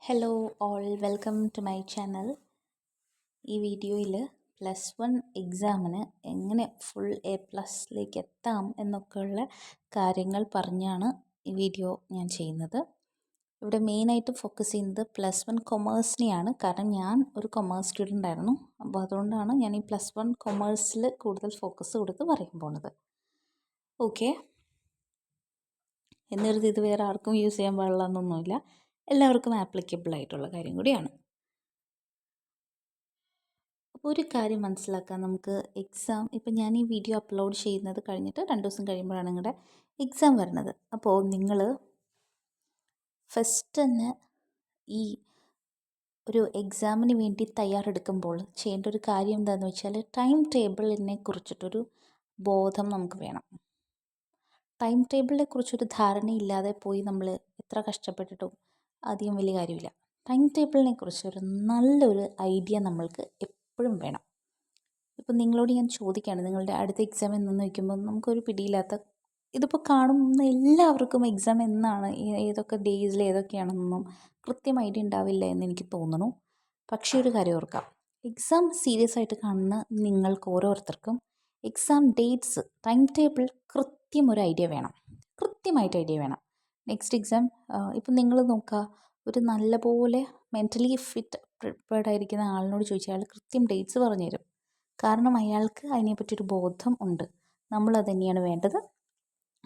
Hello all, welcome to my channel. ഈ വീഡിയോയിൽ +1 എക്സാമിന് എങ്ങനെ ഫുൾ A+ലേക്ക് എത്താം എന്നൊക്കെയുള്ള കാര്യങ്ങൾ പറഞ്ഞാണ് ഈ വീഡിയോ ഞാൻ ചെയ്യുന്നത്. ഇവിടെ മെയിനായിട്ട് ഫോക്കസ് ചെയ്യുന്നത് +1 കൊമേഴ്സിനെയാണ്. കാരണം ഞാൻ ഒരു കൊമേഴ്സ് സ്റ്റുഡൻ്റ് ആയിരുന്നു. അപ്പോൾ അതുകൊണ്ടാണ് ഞാൻ ഈ +1 കൊമേഴ്സിൽ കൂടുതൽ ഫോക്കസ് കൊടുത്ത് പറയാൻ പോകുന്നത്. ഓക്കെ, എന്ന് കരുതി ഇത് വേറെ ആർക്കും യൂസ് ചെയ്യാൻ പാടില്ല എന്നൊന്നുമില്ല. എല്ലാവർക്കും ആപ്ലിക്കബിൾ ആയിട്ടുള്ള കാര്യം കൂടിയാണ്. അപ്പോൾ ഒരു കാര്യം മനസ്സിലാക്കാൻ നമുക്ക് എക്സാം, ഇപ്പം ഞാൻ ഈ വീഡിയോ അപ്ലോഡ് ചെയ്യുന്നത് കഴിഞ്ഞിട്ട് 2 ദിവസം കഴിയുമ്പോഴാണ് നിങ്ങളുടെ എക്സാം വരുന്നത്. അപ്പോൾ നിങ്ങൾ ഫസ്റ്റ് തന്നെ ഈ ഒരു എക്സാമിന് വേണ്ടി തയ്യാറെടുക്കുമ്പോൾ ചെയ്യേണ്ട ഒരു കാര്യം എന്താണെന്ന് വെച്ചാൽ ടൈം ടേബിളിനെ കുറിച്ചിട്ടൊരു ബോധം നമുക്ക് വേണം. ടൈം ടേബിളിനെ കുറിച്ചൊരു ധാരണയില്ലാതെ പോയി നമ്മൾ എത്ര കഷ്ടപ്പെട്ടിട്ടും അധികം വലിയ കാര്യമില്ല. ടൈം ടേബിളിനെ കുറിച്ചൊരു നല്ലൊരു ഐഡിയ നമ്മൾക്ക് എപ്പോഴും വേണം. ഇപ്പം നിങ്ങളോട് ഞാൻ ചോദിക്കുകയാണ്, നിങ്ങളുടെ അടുത്ത എക്സാം എന്നെന്ന് വയ്ക്കുമ്പോൾ നമുക്കൊരു പിടിയില്ലാത്ത, ഇതിപ്പോൾ കാണുന്ന എല്ലാവർക്കും എക്സാം എന്നാണ്, ഏതൊക്കെ ഡേയ്സിൽ ഏതൊക്കെയാണെന്നൊന്നും കൃത്യം ഐഡിയ ഉണ്ടാവില്ല എന്ന് എനിക്ക് തോന്നുന്നു. പക്ഷേ ഒരു കാര്യം ഓർക്കാം, എക്സാം സീരിയസ് ആയിട്ട് കാണുന്ന നിങ്ങൾക്ക് ഓരോരുത്തർക്കും എക്സാം ഡേറ്റ്സ്, ടൈം ടേബിൾ കൃത്യം ഒരു ഐഡിയ വേണം, കൃത്യമായിട്ട് ഐഡിയ വേണം. നെക്സ്റ്റ് എക്സാം ഇപ്പം നിങ്ങൾ നോക്കുക, ഒരു നല്ലപോലെ മെൻ്റലി ഫിറ്റ് പ്രിപ്പയർഡ് ആയിരിക്കുന്ന ആളിനോട് ചോദിച്ചാൽ അയാൾ കൃത്യം ഡേറ്റ്സ് പറഞ്ഞു തരും. കാരണം അയാൾക്ക് അതിനെപ്പറ്റിയൊരു ബോധം ഉണ്ട്. നമ്മളത് തന്നെയാണ് വേണ്ടത്.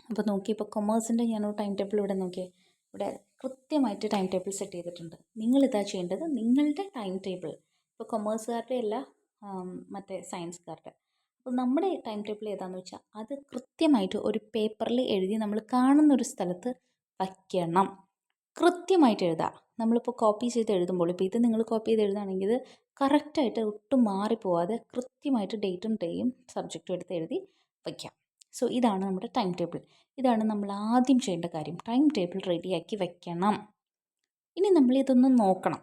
അപ്പോൾ നോക്കി, ഇപ്പോൾ കൊമേഴ്സിൻ്റെ ഞാനൊരു ടൈം ടേബിൾ ഇവിടെ നോക്കിയേ, ഇവിടെ കൃത്യമായിട്ട് ടൈം ടേബിൾ സെറ്റ് ചെയ്തിട്ടുണ്ട്. നിങ്ങളിതാ ചെയ്യേണ്ടത്, നിങ്ങളുടെ ടൈം ടേബിൾ, ഇപ്പോൾ കൊമേഴ്സുകാരുടെ അല്ല, മറ്റേ സയൻസുകാരുടെ. അപ്പോൾ നമ്മുടെ ടൈം ടേബിൾ ഏതാണെന്ന് വെച്ചാൽ അത് കൃത്യമായിട്ട് ഒരു പേപ്പറിൽ എഴുതി നമ്മൾ കാണുന്നൊരു സ്ഥലത്ത് വയ്ക്കണം. കൃത്യമായിട്ട് എഴുതുക. നമ്മളിപ്പോൾ കോപ്പി ചെയ്ത് എഴുതുമ്പോൾ, ഇപ്പോൾ ഇത് നിങ്ങൾ കോപ്പി ചെയ്ത് എഴുതുകയാണെങ്കിൽ ഇത് കറക്റ്റായിട്ട് ഒട്ടും മാറിപ്പോവാതെ കൃത്യമായിട്ട് ഡേറ്റും ടൈമും സബ്ജക്റ്റും എടുത്ത് എഴുതി വയ്ക്കാം. സോ ഇതാണ് നമ്മുടെ ടൈം ടേബിൾ. ഇതാണ് നമ്മൾ ആദ്യം ചെയ്യേണ്ട കാര്യം. ടൈം ടേബിൾ റെഡിയാക്കി വയ്ക്കണം. ഇനി നമ്മളിതൊന്ന് നോക്കണം.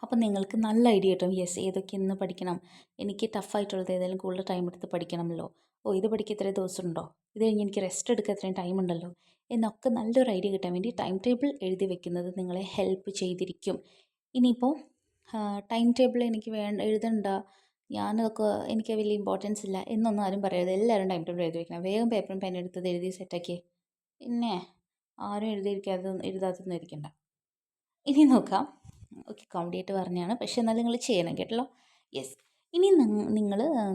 അപ്പം നിങ്ങൾക്ക് നല്ല ഐഡിയ കിട്ടും. യെസ്, ഏതൊക്കെ ഇന്ന് പഠിക്കണം, എനിക്ക് ടഫായിട്ടുള്ളത് ഏതെങ്കിലും കൂടുതൽ ടൈം എടുത്ത് പഠിക്കണമല്ലോ, ഇത് പഠിക്കുക ഇത്രയും ദിവസമുണ്ടോ, ഇത് കഴിഞ്ഞ് എനിക്ക് റെസ്റ്റ് എടുക്കുക ഇത്രയും ടൈം ഉണ്ടല്ലോ എന്നൊക്കെ നല്ലൊരു ഐഡിയ കിട്ടാൻ വേണ്ടി ടൈം ടേബിൾ എഴുതി വെക്കുന്നത് നിങ്ങളെ ഹെൽപ്പ് ചെയ്തിരിക്കും. ഇനിയിപ്പോൾ ടൈം ടേബിൾ എനിക്ക് എഴുതണ്ട, ഞാനതൊക്കെ എനിക്ക് വലിയ ഇമ്പോർട്ടൻസ് ഇല്ല എന്നൊന്നും ആരും പറയരുത്. എല്ലാവരും ടൈം ടേബിൾ എഴുതി വെക്കണം. വേഗം പേപ്പറും പെൻ എടുത്തത് എഴുതി സെറ്റാക്കി. പിന്നെ ആരും എഴുതാത്തൊന്നും ഇരിക്കണ്ട. ഇനി നോക്കാം. ഓക്കെ, കോമഡിയായിട്ട് പറഞ്ഞാണ്, പക്ഷേ എന്നാലും നിങ്ങൾ ചെയ്യണം കേട്ടല്ലോ. യെസ്, ഇനി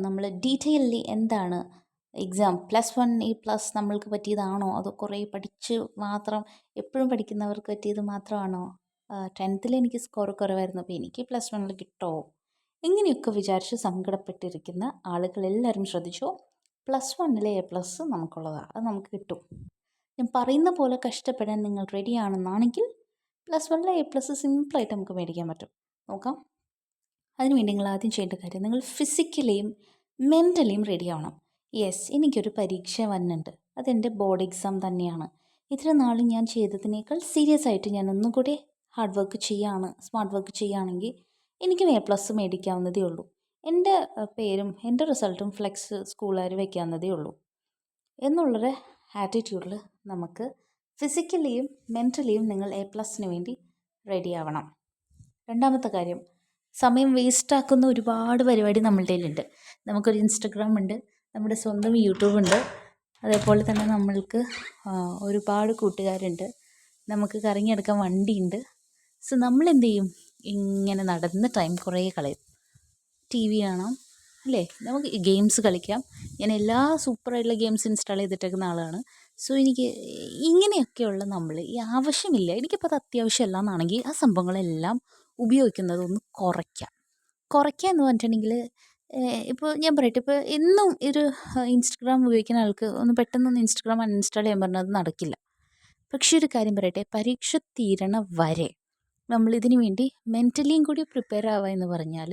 നമ്മൾ ഡീറ്റെയിലി എന്താണ് എക്സാം +1 A+ നമ്മൾക്ക് പറ്റിയതാണോ, അതോ കുറേ പഠിച്ച് മാത്രം എപ്പോഴും പഠിക്കുന്നവർക്ക് പറ്റിയത് മാത്രമാണോ, 10th എനിക്ക് സ്കോർ കുറവായിരുന്നു അപ്പോൾ എനിക്ക് +1 കിട്ടുമോ, ഇങ്ങനെയൊക്കെ വിചാരിച്ച് സങ്കടപ്പെട്ടിരിക്കുന്ന ആളുകളെല്ലാവരും ശ്രദ്ധിച്ചോ. +1 A+ നമുക്കുള്ളതാണ്, അത് നമുക്ക് കിട്ടും. ഞാൻ പറയുന്ന പോലെ കഷ്ടപ്പെടാൻ നിങ്ങൾ റെഡിയാണെന്നാണെങ്കിൽ +1 A+ സിമ്പിളായിട്ട് നമുക്ക് മേടിക്കാൻ പറ്റും. നോക്കാം. അതിനുവേണ്ടി നിങ്ങൾ ആദ്യം ചെയ്യേണ്ട കാര്യം, നിങ്ങൾ ഫിസിക്കലിയും മെൻ്റലിയും റെഡി ആവണം. യെസ്, എനിക്കൊരു പരീക്ഷ വന്നിട്ടുണ്ട്, അതെൻ്റെ ബോർഡ് എക്സാം തന്നെയാണ്. ഇത്ര നാളും ഞാൻ ചെയ്തതിനേക്കാൾ സീരിയസ് ആയിട്ട് ഞാൻ ഒന്നും കൂടി ഹാർഡ് വർക്ക് സ്മാർട്ട് വർക്ക് ചെയ്യുകയാണെങ്കിൽ എനിക്ക് A+ മേടിക്കാവുന്നതേ ഉള്ളൂ. എൻ്റെ പേരും എൻ്റെ റിസൾട്ടും ഫ്ലെക്സ് സ്കൂളുകാർ വയ്ക്കാവുന്നതേ ഉള്ളൂ എന്നുള്ളൊരു ആറ്റിറ്റ്യൂഡിൽ നമുക്ക് ഫിസിക്കലിയും മെൻ്റലിയും നിങ്ങൾ A+ന് വേണ്ടി റെഡി ആവണം. രണ്ടാമത്തെ കാര്യം, സമയം വേസ്റ്റാക്കുന്ന ഒരുപാട് പരിപാടി നമ്മളുടെ കയ്യിലുണ്ട്. നമുക്കൊരു ഇൻസ്റ്റഗ്രാം ഉണ്ട്, നമ്മുടെ സ്വന്തം യൂട്യൂബ് ഉണ്ട്, അതേപോലെ തന്നെ നമ്മൾക്ക് ഒരുപാട് കൂട്ടുകാരുണ്ട്, നമുക്ക് കറങ്ങിയെടുക്കാൻ വണ്ടിയുണ്ട്. സോ നമ്മളെന്ത് ചെയ്യും, ഇങ്ങനെ നടന്ന് ടൈം കുറേ കളയും. TV കാണാം, അല്ലേ, നമുക്ക് ഗെയിംസ് കളിക്കാം. ഞാൻ എല്ലാ സൂപ്പറായിട്ടുള്ള ഗെയിംസ് ഇൻസ്റ്റാൾ ചെയ്തിട്ടേക്കുന്ന ആളാണ്. സോ എനിക്ക് ഇങ്ങനെയൊക്കെയുള്ള നമ്മൾ ഈ ആവശ്യമില്ല, എനിക്കിപ്പോൾ അത് അത്യാവശ്യമല്ല എന്നാണെങ്കിൽ ആ സംഭവങ്ങളെല്ലാം ഉപയോഗിക്കുന്നത് ഒന്ന് കുറയ്ക്കുക എന്ന് പറഞ്ഞിട്ടുണ്ടെങ്കിൽ, ഇപ്പോൾ ഞാൻ പറയട്ടെ, ഇപ്പോൾ എന്നും ഒരു ഇൻസ്റ്റഗ്രാം ഉപയോഗിക്കുന്ന ആൾക്ക് ഒന്ന് പെട്ടെന്നൊന്ന് ഇൻസ്റ്റഗ്രാം അൺഇൻസ്റ്റാൾ ചെയ്യാൻ പറഞ്ഞാൽ അത് നടക്കില്ല. പക്ഷേ ഒരു കാര്യം പറയട്ടെ, പരീക്ഷ തീരണ വരെ നമ്മളിതിനു വേണ്ടി മെൻ്റലിയും കൂടി പ്രിപ്പയർ ആവുക എന്ന് പറഞ്ഞാൽ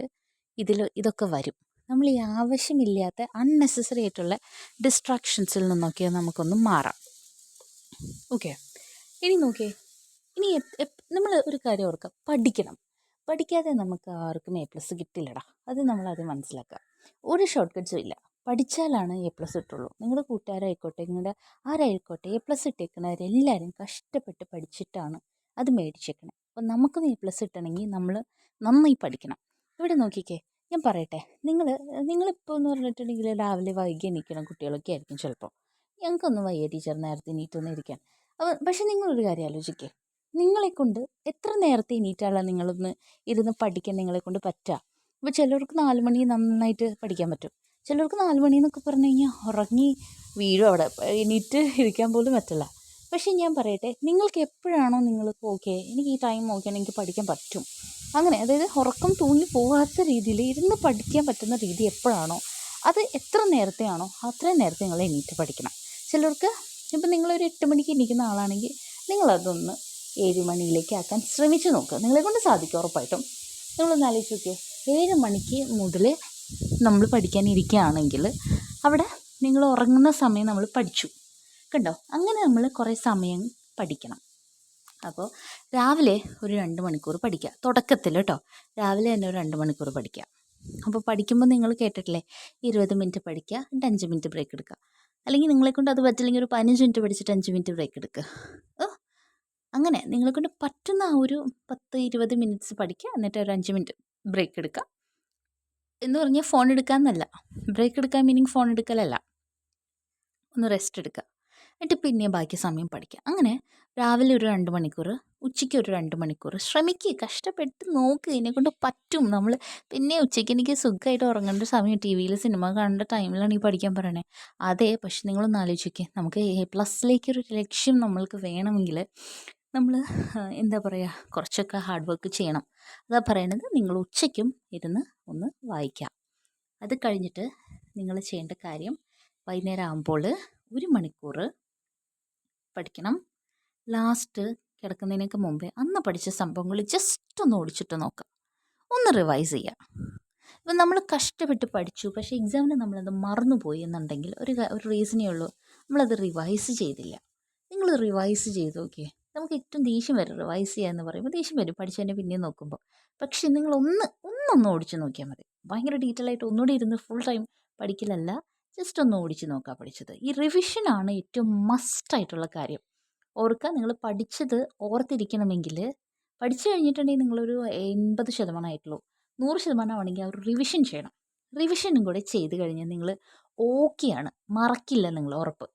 ഇതൊക്കെ വരും. നമ്മൾ ഈ ആവശ്യമില്ലാത്ത അൺനെസസറി ആയിട്ടുള്ള ഡിസ്ട്രാക്ഷൻസിൽ നിന്നൊക്കെ നമുക്കൊന്ന് മാറാം. ഓക്കെ, ഇനി നോക്കിയേ, ഇനി നമ്മൾ ഒരു കാര്യം ഓർക്കുക, പഠിക്കാതെ നമുക്ക് ആർക്കും A+ കിട്ടില്ലടാ. അത് നമ്മളാദ്യം മനസ്സിലാക്കുക. ഒരു ഷോർട്ട് കട്ട്സും ഇല്ല, പഠിച്ചാലാണ് A+ കിട്ടുള്ളൂ. നിങ്ങളുടെ കൂട്ടുകാരായിക്കോട്ടെ, നിങ്ങളുടെ ആരായിക്കോട്ടെ, A+ ഇട്ടേക്കുന്നവരെല്ലാവരും കഷ്ടപ്പെട്ട് പഠിച്ചിട്ടാണ് അത് മേടിച്ചേക്കണേ. അപ്പോൾ നമുക്കൊന്ന് A+ കിട്ടണമെങ്കിൽ നമ്മൾ നന്നായി പഠിക്കണം. ഇവിടെ നോക്കിക്കേ, ഞാൻ പറയട്ടെ, നിങ്ങളിപ്പോൾ എന്ന് പറഞ്ഞിട്ടുണ്ടെങ്കിൽ രാവിലെ വൈകി എണീക്കുന്ന കുട്ടികളൊക്കെ ആയിരിക്കും ചിലപ്പോൾ. ഞങ്ങൾക്കൊന്നും വയ്യ ടീച്ചർ നേരത്തെ എണീറ്റൊന്നും ഇരിക്കാൻ. പക്ഷേ നിങ്ങളൊരു കാര്യം ആലോചിക്കേ, നിങ്ങളെക്കൊണ്ട് എത്ര നേരത്തെ എണീറ്റാലാണ് നിങ്ങളൊന്ന് ഇരുന്ന് പഠിക്കാൻ നിങ്ങളെക്കൊണ്ട് പറ്റുക? ഇപ്പോൾ ചിലർക്ക് 4 മണി നന്നായിട്ട് പഠിക്കാൻ പറ്റും. ചിലർക്ക് 4 മണി എന്നൊക്കെ പറഞ്ഞു കഴിഞ്ഞാൽ ഉറങ്ങി വീഴും, അവിടെ എണീറ്റ് ഇരിക്കാൻ പോലും പറ്റില്ല. പക്ഷേ ഞാൻ പറയട്ടെ, നിങ്ങൾക്ക് എപ്പോഴാണോ നിങ്ങൾക്ക് ഓക്കെ എനിക്ക് ഈ ടൈം നോക്കിയാൽ എനിക്ക് പഠിക്കാൻ പറ്റും, അങ്ങനെ അതായത് ഉറക്കം തൂങ്ങി പോകാത്ത രീതിയിൽ ഇരുന്ന് പഠിക്കാൻ പറ്റുന്ന രീതി എപ്പോഴാണോ അത് എത്ര നേരത്തെ ആണോ അത്രയും നേരത്തെ നിങ്ങൾ എണീറ്റ് പഠിക്കണം. ചിലർക്ക് ഇപ്പം നിങ്ങളൊരു 8 മണിക്ക് എണീക്കുന്ന ആളാണെങ്കിൽ നിങ്ങളതൊന്ന് 7 മണിയിലേക്ക് ആക്കാൻ ശ്രമിച്ച് നോക്കുക. നിങ്ങളെക്കൊണ്ട് സാധിക്കും ഉറപ്പായിട്ടും. നിങ്ങളൊന്ന് ആലോചിച്ച് നോക്കിയേ, 7 മണിക്ക് മുതൽ നമ്മൾ പഠിക്കാൻ ഇരിക്കുകയാണെങ്കിൽ അവിടെ നിങ്ങൾ ഉറങ്ങുന്ന സമയം നമ്മൾ പഠിച്ചു കണ്ടോ. അങ്ങനെ നമ്മൾ കുറേ സമയം പഠിക്കണം. അപ്പോൾ രാവിലെ ഒരു 2 മണിക്കൂർ പഠിക്കുക തുടക്കത്തിൽ കേട്ടോ. രാവിലെ തന്നെ ഒരു 2 മണിക്കൂർ പഠിക്കുക. അപ്പോൾ പഠിക്കുമ്പോൾ നിങ്ങൾ കേട്ടിട്ടില്ലേ, 20 മിനിറ്റ് പഠിക്കുക, എന്നിട്ട് 5 മിനിറ്റ് ബ്രേക്ക് എടുക്കുക. അല്ലെങ്കിൽ നിങ്ങളെക്കൊണ്ട് അത് പറ്റില്ലെങ്കിൽ ഒരു 15 മിനിറ്റ് പഠിച്ചിട്ട് 5 മിനിറ്റ് ബ്രേക്ക് എടുക്കുക. അങ്ങനെ നിങ്ങളെക്കൊണ്ട് പറ്റുന്ന ആ ഒരു 10-20 മിനിറ്റ്സ് പഠിക്കുക, എന്നിട്ട് ഒരു 5 മിനിറ്റ് ബ്രേക്ക് എടുക്കുക. എന്ന് പറഞ്ഞാൽ ഫോൺ എടുക്കാമെന്നല്ല, ബ്രേക്ക് എടുക്കാൻ മീനിങ് ഫോൺ എടുക്കലല്ല, ഒന്ന് റെസ്റ്റ് എടുക്കുക. എന്നിട്ട് പിന്നെ ബാക്കി സമയം പഠിക്കുക. അങ്ങനെ രാവിലെ ഒരു 2 മണിക്കൂർ, ഉച്ചയ്ക്ക് ഒരു 2 മണിക്കൂർ ശ്രമിക്കുക, കഷ്ടപ്പെട്ട് നോക്ക്, ഇതിനെക്കൊണ്ട് പറ്റും. നമ്മൾ പിന്നെ ഉച്ചയ്ക്ക് എനിക്ക് സുഖമായിട്ട് ഉറങ്ങേണ്ട സമയം, ടി വിയിൽ സിനിമ കാണേണ്ട ടൈമിലാണ് ഈ പഠിക്കാൻ പറയണേ. അതെ, പക്ഷെ നിങ്ങളൊന്ന് ആലോചിക്കുക, നമുക്ക് A+ലേക്കൊരു ലക്ഷ്യം നമ്മൾക്ക് വേണമെങ്കിൽ നമ്മൾ എന്താ പറയുക, കുറച്ചൊക്കെ ഹാർഡ് വർക്ക് ചെയ്യണം. അതാ പറയണത്, നിങ്ങൾ ഉച്ചയ്ക്കും ഇരുന്ന് ഒന്ന് വായിക്കാം. അത് കഴിഞ്ഞിട്ട് നിങ്ങൾ ചെയ്യേണ്ട കാര്യം, വൈകുന്നേരം ആകുമ്പോൾ 1 മണിക്കൂർ പഠിക്കണം. ലാസ്റ്റ് കിടക്കുന്നതിനൊക്കെ മുമ്പേ അന്ന് പഠിച്ച സംഭവങ്ങൾ ജസ്റ്റ് ഒന്ന് ഓടിച്ചിട്ട് നോക്കാം, ഒന്ന് റിവൈസ് ചെയ്യുക. ഇപ്പം നമ്മൾ കഷ്ടപ്പെട്ട് പഠിച്ചു, പക്ഷേ എക്സാമിന് നമ്മളത് മറന്നുപോയി എന്നുണ്ടെങ്കിൽ ഒരു റീസണേ ഉള്ളൂ, നമ്മളത് റിവൈസ് ചെയ്തില്ല. നിങ്ങൾ റിവൈസ് ചെയ്ത് നോക്കിയേ. നമുക്ക് ഏറ്റവും ദേഷ്യം വരും റിവൈസ് ചെയ്യുക എന്ന് പറയുമ്പോൾ, ദേഷ്യം വരും പഠിച്ചതിനെ പിന്നെയും നോക്കുമ്പോൾ. പക്ഷേ നിങ്ങൾ ഒന്നൊന്ന് ഓടിച്ച് നോക്കിയാൽ മതി. ഭയങ്കര ഡീറ്റെയിൽ ആയിട്ട് ഒന്നുകൂടി ഇരുന്ന് ഫുൾ ടൈം പഠിക്കലല്ല, ജസ്റ്റ് ഒന്ന് ഓടിച്ച് നോക്കുക പഠിച്ചത്. ഈ റിവിഷനാണ് ഏറ്റവും മസ്റ്റായിട്ടുള്ള കാര്യം. ഓർക്കുക, നിങ്ങൾ പഠിച്ചത് ഓർത്തിരിക്കണമെങ്കിൽ പഠിച്ചു കഴിഞ്ഞിട്ടുണ്ടെങ്കിൽ നിങ്ങളൊരു 80% ആയിട്ടുള്ളൂ, 100% ആവണമെങ്കിൽ ആ ഒരു റിവിഷൻ ചെയ്യണം. റിവിഷനും കൂടെ ചെയ്ത് കഴിഞ്ഞാൽ നിങ്ങൾ ഓക്കെയാണ്, മറക്കില്ല നിങ്ങൾ, ഉറപ്പ്.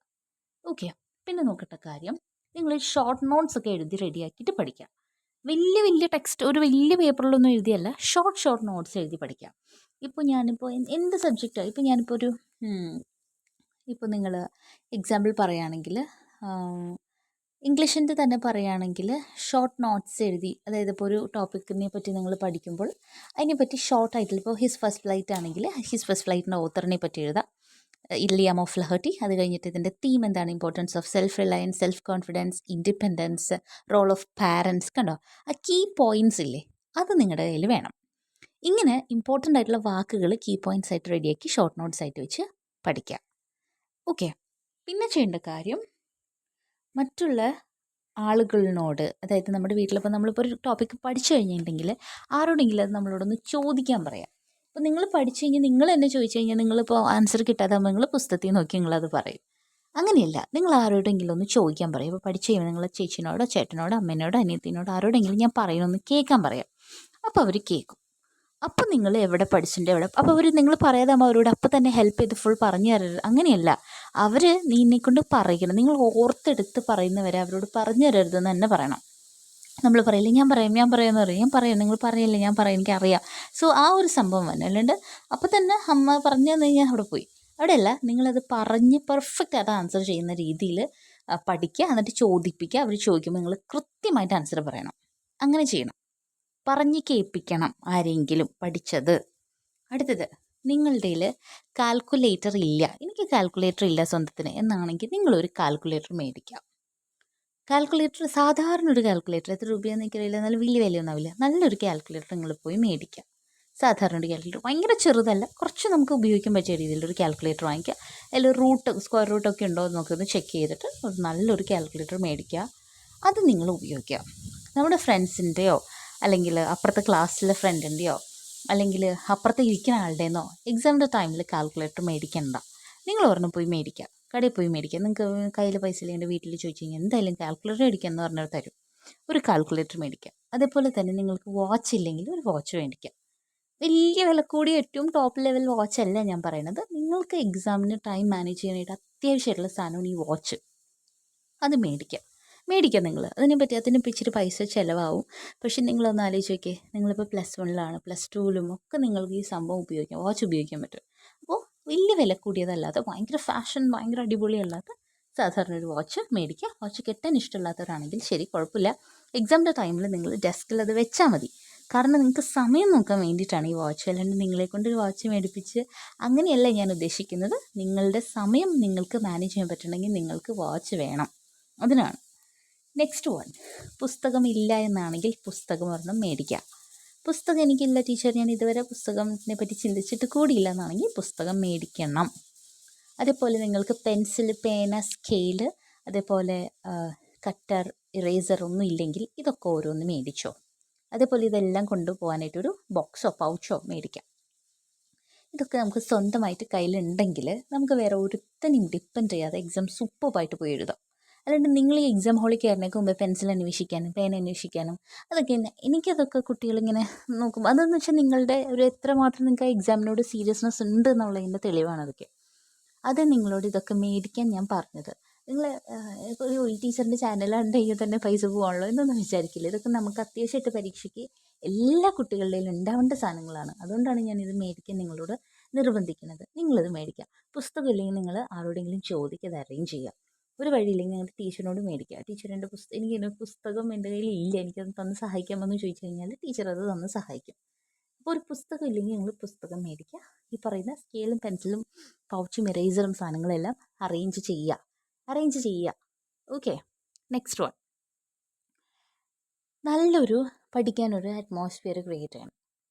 ഓക്കെ. പിന്നെ നോക്കട്ടെ കാര്യം, നിങ്ങൾ ഷോർട്ട് നോട്ട്സ് ഒക്കെ എഴുതി റെഡിയാക്കിയിട്ട് പഠിക്കുക. വലിയ വലിയ ടെക്സ്റ്റ് ഒരു വലിയ പേപ്പറിലൊന്നും എഴുതിയല്ല, ഷോർട്ട് നോട്ട്സ് എഴുതി പഠിക്കുക. ഇപ്പോൾ ഞാനിപ്പോൾ എന്ത് സബ്ജക്റ്റാണ്, ഇപ്പോൾ ഞാനിപ്പോൾ ഒരു ഇപ്പോൾ നിങ്ങൾ എക്സാമ്പിൾ പറയുകയാണെങ്കിൽ ഇംഗ്ലീഷിൻ്റെ തന്നെ പറയുകയാണെങ്കിൽ ഷോർട്ട് നോട്ട്സ് എഴുതി, അതായത് ഇപ്പോൾ ഒരു ടോപ്പിക്കിനെ പറ്റി നിങ്ങൾ പഠിക്കുമ്പോൾ അതിനെപ്പറ്റി ഷോർട്ടായിട്ടുള്ള, ഇപ്പോൾ ഹിസ് ഫസ്റ്റ് ഫ്ലൈറ്റ് ആണെങ്കിൽ ഹിസ് ഫസ്റ്റ് ഫ്ലൈറ്റിൻ്റെ ഓത്തറിനെ പറ്റി എഴുതാം, ഇല്ലിയാം ഓഫ് ലഹർട്ടി. അത് കഴിഞ്ഞിട്ട് ഇതിൻ്റെ തീം എന്താണ്, importance of self reliance, self confidence, independence, role of parents. കണ്ടോ, ആ കീ പോയിൻറ്റ്സ് ഇല്ലേ, അത് നിങ്ങളുടെ കയ്യിൽ വേണം. ഇങ്ങനെ ഇമ്പോർട്ടൻ്റ് ആയിട്ടുള്ള വാക്കുകൾ കീ പോയിൻറ്റ്സ് ആയിട്ട് റെഡിയാക്കി ഷോർട്ട് നോട്ട്സ് ആയിട്ട് വെച്ച് പഠിക്കുക. ഓക്കെ. പിന്നെ ചെയ്യേണ്ട കാര്യം, മറ്റുള്ള ആളുകളിനോട്, അതായത് നമ്മുടെ വീട്ടിലിപ്പോൾ നമ്മളിപ്പോൾ ഒരു ടോപ്പിക്ക് പഠിച്ചു കഴിഞ്ഞിട്ടുണ്ടെങ്കിൽ ആരോടെങ്കിലും അത് നമ്മളോടൊന്ന് ചോദിക്കാൻ പറയാം. അപ്പോൾ നിങ്ങൾ പഠിച്ചു കഴിഞ്ഞാൽ നിങ്ങൾ എന്നെ ചോദിച്ചു കഴിഞ്ഞാൽ നിങ്ങളിപ്പോൾ ആൻസർ കിട്ടാതാകുമ്പോൾ നിങ്ങൾ പുസ്തകത്തിൽ നോക്കി നിങ്ങളത് പറയും. അങ്ങനെയല്ല, നിങ്ങൾ ആരോടെങ്കിലും ഒന്ന് ചോദിക്കാൻ പറയും. ഇപ്പോൾ പഠിച്ചു കഴിയുമ്പോൾ നിങ്ങൾ ചേച്ചിനോടോ ചേട്ടനോടോ അമ്മേനോടോ അനിയത്തിനോടോ ആരോടെങ്കിലും ഞാൻ പറയുമെന്ന് കേൾക്കാൻ പറയാം. അപ്പോൾ അവർ കേൾക്കും. അപ്പോൾ നിങ്ങൾ എവിടെ പഠിച്ചിട്ടുണ്ട് അപ്പോൾ അവർ നിങ്ങൾ പറയാതാകുമ്പോൾ അവരോട് അപ്പോൾ തന്നെ ഹെൽപ്പ് ചെയ്ത് ഫുൾ പറഞ്ഞു തരരുത്, അങ്ങനെയല്ല. അവർ നിന്നെക്കൊണ്ട് പറയണം, നിങ്ങൾ ഓർത്തെടുത്ത് പറയുന്നവരെ അവരോട് പറഞ്ഞു തരരുതെന്ന് തന്നെ പറയണം. നമ്മൾ പറയില്ല, ഞാൻ പറയാമെന്ന് പറയും, ഞാൻ പറയാം, നിങ്ങൾ പറയല്ലേ, ഞാൻ പറയാം, എനിക്കറിയാം. സോ ആ ഒരു സംഭവം തന്നെ അല്ലാണ്ട് അപ്പോൾ തന്നെ അമ്മ പറഞ്ഞു തന്നു കഴിഞ്ഞാൽ അവിടെ പോയി, അവിടെയല്ല. നിങ്ങളത് പറഞ്ഞ് പെർഫെക്റ്റ് ആയിട്ട് ആൻസർ ചെയ്യുന്ന രീതിയിൽ പഠിക്കുക, എന്നിട്ട് ചോദിപ്പിക്കുക. അവർ ചോദിക്കുമ്പോൾ നിങ്ങൾ കൃത്യമായിട്ട് ആൻസർ പറയണം. അങ്ങനെ ചെയ്യണം, പറഞ്ഞ് കേൾപ്പിക്കണം ആരെങ്കിലും പഠിച്ചത്. അടുത്തത്, നിങ്ങളുടെ കാൽക്കുലേറ്റർ ഇല്ല, എനിക്ക് കാൽക്കുലേറ്റർ ഇല്ല സ്വന്തത്തിന് എന്നാണെങ്കിൽ നിങ്ങളൊരു കാൽക്കുലേറ്റർ മേടിക്കാം. കാൽക്കുലേറ്റർ, സാധാരണ ഒരു കാൽക്കുലേറ്റർ എത്ര രൂപയാണെന്ന് എനിക്കറിയില്ല, എന്നാലും വലിയ വിലയൊന്നും ആവില്ല. നല്ലൊരു കാൽക്കുലേറ്റർ നിങ്ങൾ പോയി മേടിക്കാം. സാധാരണ ഒരു കാൽക്കുലേറ്റർ, ഭയങ്കര ചെറുതല്ല, കുറച്ച് നമുക്ക് ഉപയോഗിക്കാൻ പറ്റിയ രീതിയിലൊരു കാൽക്കുലേറ്റർ വാങ്ങിക്കുക. അതിൽ സ്ക്വയർ റൂട്ടൊക്കെ ഉണ്ടോ എന്ന് നോക്കി ചെക്ക് ചെയ്തിട്ട് ഒരു നല്ലൊരു കാൽക്കുലേറ്റർ മേടിക്കുക. അത് നിങ്ങൾ ഉപയോഗിക്കുക. നമ്മുടെ ഫ്രണ്ട്സിൻ്റെയോ അല്ലെങ്കിൽ അപ്പുറത്തെ ക്ലാസ്സിലെ ഫ്രണ്ടിൻ്റെയോ അല്ലെങ്കിൽ അപ്പുറത്തെ ഇരിക്കുന്ന ആളുടെയെന്നോ എക്സാമിൻ്റെ ടൈമിൽ കാൽക്കുലേറ്റർ മേടിക്കണ്ട. നിങ്ങൾ ഒരെണ്ണം പോയി മേടിക്കുക, കടയിൽ പോയി മേടിക്കുക. നിങ്ങൾക്ക് കയ്യിൽ പൈസ ഇല്ലെങ്കിൽ വീട്ടിൽ ചോദിച്ചു കഴിഞ്ഞാൽ എന്തായാലും കാൽക്കുലേറ്റർ മേടിക്കുക എന്ന് പറഞ്ഞാൽ തരും. ഒരു കാൽക്കുലേറ്റർ മേടിക്കുക, അതേപോലെ തന്നെ നിങ്ങൾക്ക് വാച്ച് ഇല്ലെങ്കിൽ ഒരു വാച്ച് മേടിക്കാം. വലിയ വില കൂടിയ ഏറ്റവും ടോപ്പ് ലെവൽ വാച്ച് അല്ല ഞാൻ പറയുന്നത്. നിങ്ങൾക്ക് എക്സാമിന് ടൈം മാനേജ് ചെയ്യാനായിട്ട് അത്യാവശ്യമായിട്ടുള്ള സാധനമാണ് ഈ വാച്ച്. അത് മേടിക്കാം നിങ്ങൾ. അതിനിപ്പോൾ ഇച്ചിരി പൈസ ചിലവാകും. പക്ഷെ നിങ്ങളൊന്ന് ആലോചിച്ച് നോക്കിയേ, നിങ്ങളിപ്പോൾ +1 +2 ഒക്കെ നിങ്ങൾക്ക് ഈ സംഭവം ഉപയോഗിക്കാം, വാച്ച് ഉപയോഗിക്കാൻ പറ്റും. അപ്പോൾ വലിയ വില കൂടിയതല്ലാതെ ഭയങ്കര ഫാഷൻ ഭയങ്കര അടിപൊളിയല്ലാത്ത സാധാരണ ഒരു വാച്ച് മേടിക്കുക. വാച്ച് കെട്ടാൻ ഇഷ്ടമില്ലാത്തവരാണെങ്കിൽ ശരി, കുഴപ്പമില്ല. എക്സാമിൻ്റെ ടൈമിൽ നിങ്ങൾ ഡെസ്കിൽ അത് വെച്ചാൽ മതി. കാരണം നിങ്ങൾക്ക് സമയം നോക്കാൻ വേണ്ടിയിട്ടാണ് ഈ വാച്ച്. അല്ലാണ്ട് നിങ്ങളെ കൊണ്ടൊരു വാച്ച് മേടിപ്പിച്ച് അങ്ങനെയല്ല ഞാൻ ഉദ്ദേശിക്കുന്നത്. നിങ്ങളുടെ സമയം നിങ്ങൾക്ക് മാനേജ് ചെയ്യാൻ പറ്റണമെങ്കിൽ നിങ്ങൾക്ക് വാച്ച് വേണം, അതിനാണ്. നെക്സ്റ്റ് വൺ, പുസ്തകമില്ല എന്നാണെങ്കിൽ പുസ്തകം ഒരെണ്ണം മേടിക്കുക. പുസ്തകം എനിക്കില്ല ടീച്ചർ, ഞാൻ ഇതുവരെ പുസ്തകത്തിനെ പറ്റി ചിന്തിച്ചിട്ട് കൂടിയില്ല എന്നാണെങ്കിൽ പുസ്തകം മേടിക്കണം. അതേപോലെ നിങ്ങൾക്ക് പെൻസിൽ, പേന, സ്കെയില്, അതേപോലെ കട്ടർ, ഇറേസർ ഒന്നും ഇല്ലെങ്കിൽ ഇതൊക്കെ ഓരോന്ന് മേടിച്ചോ. അതേപോലെ ഇതെല്ലാം കൊണ്ടുപോകാനായിട്ടൊരു ബോക്സോ പൗച്ചോ മേടിക്കാം. ഇതൊക്കെ നമുക്ക് സ്വന്തമായിട്ട് കയ്യിലുണ്ടെങ്കിൽ നമുക്ക് വേറെ ഒരുത്തനെയും ഡിപ്പെൻഡ് ചെയ്യാതെ എക്സാം സൂപ്പറായിട്ട് പോയി എഴുതാം. അല്ലാണ്ട് നിങ്ങൾ ഈ എക്സാം ഹാളിൽ കയറുന്നതിന് മുമ്പ് പെൻസിൽ അന്വേഷിക്കാനും പേന അന്വേഷിക്കാനും അതൊക്കെ എനിക്കതൊക്കെ കുട്ടികളിങ്ങനെ നോക്കുമ്പോൾ അതെന്ന് വെച്ചാൽ നിങ്ങളുടെ ഒരു എത്രമാത്രം നിങ്ങൾക്ക് ആ എക്സാമിനോട് സീരിയസ്നെസ് ഉണ്ട് എന്നുള്ളതിൻ്റെ തെളിവാണ് അതൊക്കെ. അത് നിങ്ങളോട് ഇതൊക്കെ മേടിക്കാൻ ഞാൻ പറഞ്ഞത്. നിങ്ങൾ ഇപ്പോൾ ഒരു ടീച്ചറിൻ്റെ ചാനലുണ്ടെങ്കിൽ തന്നെ പൈസ പോകാണല്ലോ എന്നൊന്നും വിചാരിക്കില്ല. ഇതൊക്കെ നമുക്ക് അത്യാവശ്യമായിട്ട് പരീക്ഷയ്ക്ക് എല്ലാ കുട്ടികളുടെയും ഉണ്ടാവേണ്ട സാധനങ്ങളാണ്. അതുകൊണ്ടാണ് ഞാനിത് മേടിക്കാൻ നിങ്ങളോട് നിർബന്ധിക്കുന്നത്. നിങ്ങളിത് മേടിക്കുക. പുസ്തകം ഇല്ലെങ്കിൽ നിങ്ങൾ ആരോടെങ്കിലും ചോദിക്കാതെ അറേഞ്ച് ചെയ്യുക. ഒരു വഴിയില്ലെങ്കിൽ നിങ്ങൾ ടീച്ചറിനോട് മേടിക്കുക. ടീച്ചർ എൻ്റെ എനിക്ക് പുസ്തകം എൻ്റെ കയ്യിൽ ഇല്ല, എനിക്കത് തന്ന് സഹായിക്കാമെന്ന് ചോദിച്ചു കഴിഞ്ഞാൽ ടീച്ചർ അത് തന്ന് സഹായിക്കും. അപ്പോൾ ഒരു പുസ്തകം ഇല്ലെങ്കിൽ നിങ്ങൾ പുസ്തകം മേടിക്കുക. ഈ പറയുന്ന സ്കെയിലും പെൻസിലും പൗച്ചും ഇറേസറും സാധനങ്ങളെല്ലാം അറേഞ്ച് ചെയ്യുക. ഓക്കെ. നെക്സ്റ്റ് വൺ, നല്ലൊരു പഠിക്കാനൊരു അറ്റ്മോസ്ഫിയർ ക്രിയേറ്റ് ചെയ്യണം.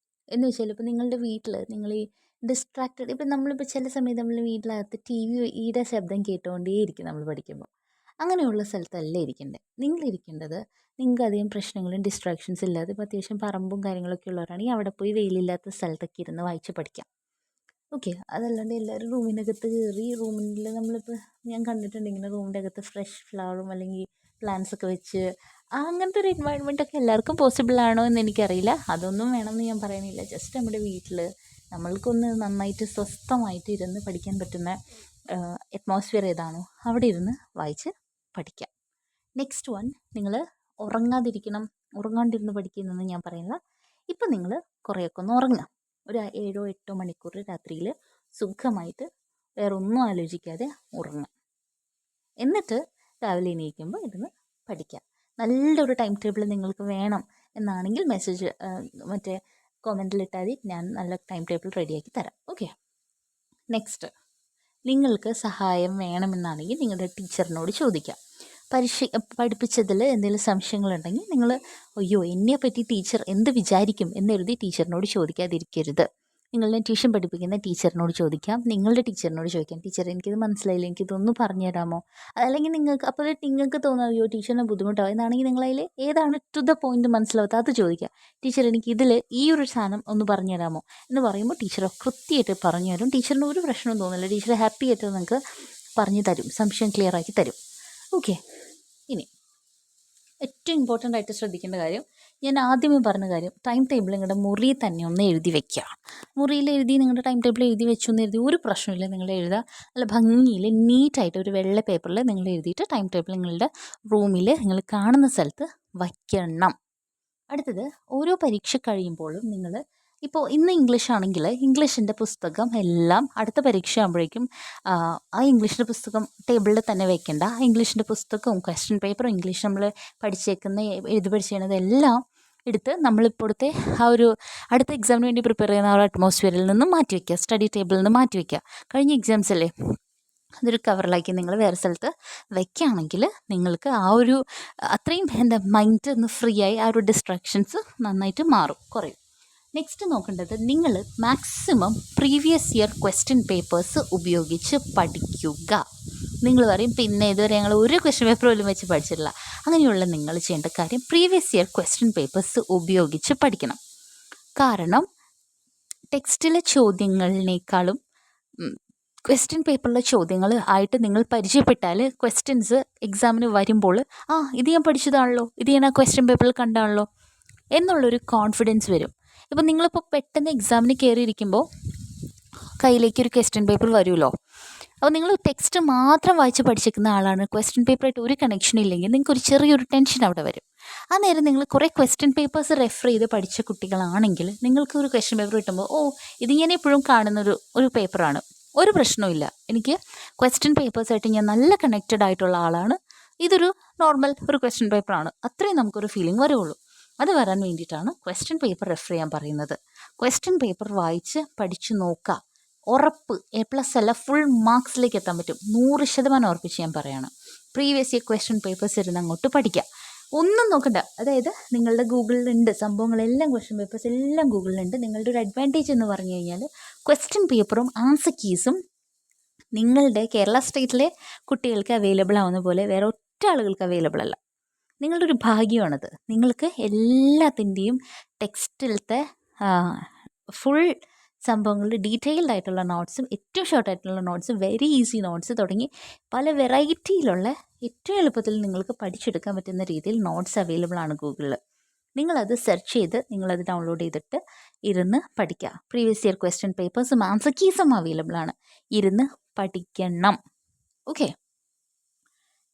എന്ന് വെച്ചാൽ ഇപ്പോൾ നിങ്ങളുടെ വീട്ടിൽ നിങ്ങൾ ഈ ഡിസ്ട്രാക്റ്റഡ്, ഇപ്പം നമ്മളിപ്പോൾ ചില സമയത്ത് നമ്മൾ വീട്ടിനകത്ത് ടിവിയുടെ ശബ്ദം കേട്ടുകൊണ്ടേയിരിക്കും നമ്മൾ പഠിക്കുമ്പോൾ. അങ്ങനെയുള്ള സ്ഥലത്തല്ല ഇരിക്കേണ്ടത്. നിങ്ങളിരിക്കേണ്ടത് നിങ്ങൾക്ക് അധികം പ്രശ്നങ്ങളും ഡിസ്ട്രാക്ഷൻസ് ഇല്ലാതെ ഇപ്പോൾ അത്യാവശ്യം പറമ്പും കാര്യങ്ങളൊക്കെ ഉള്ളവരാണെങ്കിൽ അവിടെ പോയി വെയിലില്ലാത്ത സ്ഥലത്തൊക്കെ ഇരുന്ന് വായിച്ച് പഠിക്കാം. ഓക്കെ. അതല്ലാണ്ട് എല്ലാവരും റൂമിനകത്ത് കയറി റൂമിൽ നമ്മളിപ്പോൾ ഞാൻ കണ്ടിട്ടുണ്ട് ഇങ്ങനെ റൂമിൻ്റെ അകത്ത് ഫ്രഷ് ഫ്ലവറും അല്ലെങ്കിൽ പ്ലാന്റ്സ് ഒക്കെ വെച്ച് അങ്ങനത്തെ ഒരു എൻവയോൺമെൻറ്റൊക്കെ എല്ലാവർക്കും പോസിബിൾ ആണോ എന്ന് എനിക്കറിയില്ല. അതൊന്നും വേണമെന്ന് ഞാൻ പറയുന്നില്ല. ജസ്റ്റ് നമ്മുടെ വീട്ടിൽ നമ്മൾക്കൊന്ന് നന്നായിട്ട് സ്വസ്ഥമായിട്ട് ഇരുന്ന് പഠിക്കാൻ പറ്റുന്ന അറ്റ്മോസ്ഫിയർ ഏതാണോ അവിടെ ഇരുന്ന് വായിച്ച് പഠിക്കാം. നെക്സ്റ്റ് വൺ, നിങ്ങൾ ഉറങ്ങാണ്ടിരുന്ന് പഠിക്കുന്നതെന്ന് ഞാൻ പറയുന്നില്ല. ഇപ്പം നിങ്ങൾ കുറേയൊക്കെ ഒന്ന് ഉറങ്ങുക. ഒരു 7-8 മണിക്കൂർ രാത്രിയിൽ സുഖമായിട്ട് വേറെ ഒന്നും ആലോചിക്കാതെ ഉറങ്ങുക. എന്നിട്ട് രാവിലെ എണീക്കുമ്പോൾ ഇരുന്ന് പഠിക്കുക. നല്ലൊരു ടൈം ടേബിൾ നിങ്ങൾക്ക് വേണം എന്നാണെങ്കിൽ മെസ്സേജ് മറ്റേ കോമെൻറ്റിലിട്ടാൽ മതി, ഞാൻ നല്ല ടൈം ടേബിൾ റെഡിയാക്കി തരാം. ഓക്കെ. നെക്സ്റ്റ്, നിങ്ങൾക്ക് സഹായം വേണമെന്നാണെങ്കിൽ നിങ്ങളുടെ ടീച്ചറിനോട് ചോദിക്കാം. പഠിപ്പിച്ചതിൽ എന്തെങ്കിലും സംശയങ്ങളുണ്ടെങ്കിൽ നിങ്ങൾ അയ്യോ എന്നെപ്പറ്റി ടീച്ചർ എന്ത് വിചാരിക്കും എന്നെഴുതി ടീച്ചറിനോട് ചോദിക്കാതിരിക്കരുത്. നിങ്ങളുടെ ട്യൂഷൻ പഠിപ്പിക്കുന്ന ടീച്ചറിനോട് ചോദിക്കാം, നിങ്ങളുടെ ടീച്ചറിനോട് ചോദിക്കാം, ടീച്ചർ എനിക്കിത് മനസ്സിലായില്ല, എനിക്കിതൊന്ന് പറഞ്ഞു തരാമോ. അല്ലെങ്കിൽ നിങ്ങൾക്ക് തോന്നുക അയ്യോ ടീച്ചറിന് ബുദ്ധിമുട്ടാവും എന്നാണെങ്കിൽ നിങ്ങളതിൽ ഏതാണ് ടു ദ പോയിന്റ് മനസ്സിലാവാത്ത അത് ചോദിക്കുക. ടീച്ചർ എനിക്ക് ഇതിൽ ഈ ഒരു സാധനം ഒന്ന് പറഞ്ഞു തരാമോ എന്ന് പറയുമ്പോൾ ടീച്ചർ കൃത്യമായിട്ട് പറഞ്ഞു തരും. ടീച്ചറിന് ഒരു പ്രശ്നവും തോന്നില്ല, ടീച്ചർ ഹാപ്പി ആയിട്ട് നിങ്ങൾക്ക് പറഞ്ഞു തരും, സംശയം ക്ലിയർ ആക്കി തരും. ഓക്കെ. ഇനി ഏറ്റവും ഇമ്പോർട്ടൻ്റ് ആയിട്ട് ശ്രദ്ധിക്കേണ്ട കാര്യം, ഞാൻ ആദ്യമേ പറഞ്ഞ കാര്യം, ടൈം ടേബിൾ നിങ്ങളുടെ മുറിയിൽ തന്നെ ഒന്ന് എഴുതി വെക്കുക. മുറിയിൽ എഴുതി നിങ്ങളുടെ ടൈം ടേബിൾ എഴുതി വെച്ചു എന്ന് എഴുതി ഒരു പ്രശ്നമില്ല. നിങ്ങൾ എഴുതുക നല്ല ഭംഗിയിൽ നീറ്റായിട്ട് ഒരു വെള്ള പേപ്പറിൽ നിങ്ങൾ എഴുതിയിട്ട് ടൈം ടേബിൾ നിങ്ങളുടെ റൂമിൽ നിങ്ങൾ കാണുന്ന സ്ഥലത്ത് വയ്ക്കണം. അടുത്തത്, ഓരോ പരീക്ഷ കഴിയുമ്പോഴും നിങ്ങൾ ഇപ്പോൾ ഇന്ന് ഇംഗ്ലീഷ് ആണെങ്കിൽ ഇംഗ്ലീഷിൻ്റെ പുസ്തകം എല്ലാം അടുത്ത പരീക്ഷ ആകുമ്പോഴേക്കും ആ ഇംഗ്ലീഷിൻ്റെ പുസ്തകം ടേബിളിൽ തന്നെ വെക്കേണ്ട. ആ ഇംഗ്ലീഷിൻ്റെ പുസ്തകവും ക്വസ്റ്റ്യൻ പേപ്പറും ഇംഗ്ലീഷ് നമ്മൾ എഴുതി പഠിച്ചതെല്ലാം എടുത്ത് നമ്മളിപ്പോഴത്തെ ആ ഒരു അടുത്ത എക്സാമിന് വേണ്ടി പ്രിപ്പയർ ചെയ്യുന്ന ആ ഒരു അറ്റ്മോസ്ഫിയറിൽ നിന്നും മാറ്റി വയ്ക്കുക, സ്റ്റഡി ടേബിളിൽ നിന്ന് മാറ്റി വയ്ക്കുക. കഴിഞ്ഞ എക്സാംസ് അല്ലേ, അതൊരു കവറിലാക്കി നിങ്ങൾ വേറെ സ്ഥലത്ത് വയ്ക്കുകയാണെങ്കിൽ നിങ്ങൾക്ക് ആ ഒരു അത്രയും മൈൻഡ് ഒന്ന് ഫ്രീ ആയി ആ ഒരു ഡിസ്ട്രാക്ഷൻസ് നന്നായിട്ട് കുറയും. നെക്സ്റ്റ് നോക്കേണ്ടത്, നിങ്ങൾ maximum previous year question papers ഉപയോഗിച്ച് പഠിക്കുക. നിങ്ങൾ പറയും പിന്നെ ഇതുവരെ ഞങ്ങൾ ഒരു ക്വസ്റ്റ്യൻ പേപ്പർ പോലും വെച്ച് പഠിച്ചിട്ടില്ല. അങ്ങനെയുള്ള നിങ്ങൾ ചെയ്യേണ്ട കാര്യം പ്രീവിയസ് ഇയർ ക്വസ്റ്റ്യൻ പേപ്പേഴ്സ് ഉപയോഗിച്ച് പഠിക്കണം. കാരണം ടെക്സ്റ്റിലെ ചോദ്യങ്ങളിനേക്കാളും ക്വസ്റ്റ്യൻ പേപ്പറിലെ ചോദ്യങ്ങൾ ആയിട്ട് നിങ്ങൾ പരിചയപ്പെട്ടാൽ ക്വസ്റ്റ്യൻസ് എക്സാമിന് വരുമ്പോൾ ഇത് ഞാൻ പഠിച്ചതാണല്ലോ, ഇത് ഞാൻ ആ ക്വസ്റ്റ്യൻ പേപ്പറിൽ കണ്ടാണല്ലോ, എന്നുള്ളൊരു കോൺഫിഡൻസ് വരും. ഇപ്പം നിങ്ങളിപ്പോൾ പെട്ടെന്ന് എക്സാമിന് കയറിയിരിക്കുമ്പോൾ കയ്യിലേക്ക് ഒരു ക്വസ്റ്റ്യൻ പേപ്പർ വരുമല്ലോ. അപ്പോൾ നിങ്ങൾ ടെക്സ്റ്റ് മാത്രം വായിച്ച് പഠിച്ചിരിക്കുന്ന ആളാണ്, ക്വസ്റ്റ്യൻ പേപ്പറായിട്ട് ഒരു കണക്ഷൻ ഇല്ലെങ്കിൽ നിങ്ങൾക്ക് ഒരു ചെറിയൊരു ടെൻഷൻ അവിടെ വരും. ആ നേരം നിങ്ങൾ കുറേ ക്വസ്റ്റ്യൻ പേപ്പേഴ്സ് റെഫർ ചെയ്ത് പഠിച്ച കുട്ടികളാണെങ്കിൽ നിങ്ങൾക്ക് ഒരു ക്വസ്റ്റ്യൻ പേപ്പർ കിട്ടുമ്പോൾ ഇത് ഞാൻ എപ്പോഴും കാണുന്നൊരു പേപ്പറാണ്, ഒരു പ്രശ്നവുമില്ല, എനിക്ക് ക്വസ്റ്റ്യൻ പേപ്പേഴ്സായിട്ട് ഞാൻ നല്ല കണക്റ്റഡ് ആയിട്ടുള്ള ആളാണ്, ഇതൊരു നോർമൽ ഒരു ക്വസ്റ്റ്യൻ പേപ്പറാണ്, അത്രയും നമുക്കൊരു ഫീലിംഗ് വരുള്ളൂ. അത് വരാൻ വേണ്ടിയിട്ടാണ് ക്വസ്റ്റ്യൻ പേപ്പർ റെഫർ ചെയ്യാൻ പറയുന്നത്. ക്വസ്റ്റ്യൻ പേപ്പർ വായിച്ച് പഠിച്ചു നോക്കുക, ഉറപ്പ് A+ അല്ല ഫുൾ മാർക്സിലേക്ക് എത്താൻ പറ്റും, 100% ഉറപ്പിച്ച് ഞാൻ പറയുകയാണ്. പ്രീവിയസ് ഇയർ ക്വസ്റ്റ്യൻ പേപ്പേഴ്സ് ഇരുന്ന് അങ്ങോട്ട് പഠിക്കുക, ഒന്നും നോക്കണ്ട. അതായത് നിങ്ങളുടെ ഗൂഗിളിലുണ്ട് സംഭവങ്ങളെല്ലാം, ക്വസ്റ്റ്യൻ പേപ്പേഴ്സ് എല്ലാം ഗൂഗിളിലുണ്ട്. നിങ്ങളുടെ ഒരു അഡ്വാൻറ്റേജ് എന്ന് പറഞ്ഞു കഴിഞ്ഞാൽ ക്വസ്റ്റ്യൻ പേപ്പറും ആൻസർ കീസും നിങ്ങളുടെ കേരള സ്റ്റേറ്റിലെ കുട്ടികൾക്ക് അവൈലബിൾ ആവുന്ന പോലെ വേറെ ഒറ്റ ആളുകൾക്ക് അവൈലബിൾ അല്ല. നിങ്ങളുടെ ഒരു ഭാഗ്യമാണത്. നിങ്ങൾക്ക് എല്ലാത്തിൻ്റെയും ടെക്സ്റ്റിലത്തെ ഫുൾ സംഭവങ്ങളുടെ ഡീറ്റെയിൽഡ് ആയിട്ടുള്ള നോട്ട്സും ഏറ്റവും ഷോർട്ടായിട്ടുള്ള നോട്ട്സും വെരി ഈസി നോട്ട്സ് തുടങ്ങി പല വെറൈറ്റിയിലുള്ള ഏറ്റവും എളുപ്പത്തിൽ നിങ്ങൾക്ക് പഠിച്ചെടുക്കാൻ പറ്റുന്ന രീതിയിൽ നോട്ട്സ് അവൈലബിൾ ആണ് ഗൂഗിളിൽ. നിങ്ങളത് സെർച്ച് ചെയ്ത് നിങ്ങളത് ഡൗൺലോഡ് ചെയ്തിട്ട് ഇരുന്ന് പഠിക്കുക. പ്രീവിയസ് ഇയർ ക്വസ്റ്റ്യൻ പേപ്പേഴ്സും ആൻസർ കീസും അവൈലബിൾ ആണ്, ഇരുന്ന് പഠിക്കണം. ഓക്കെ,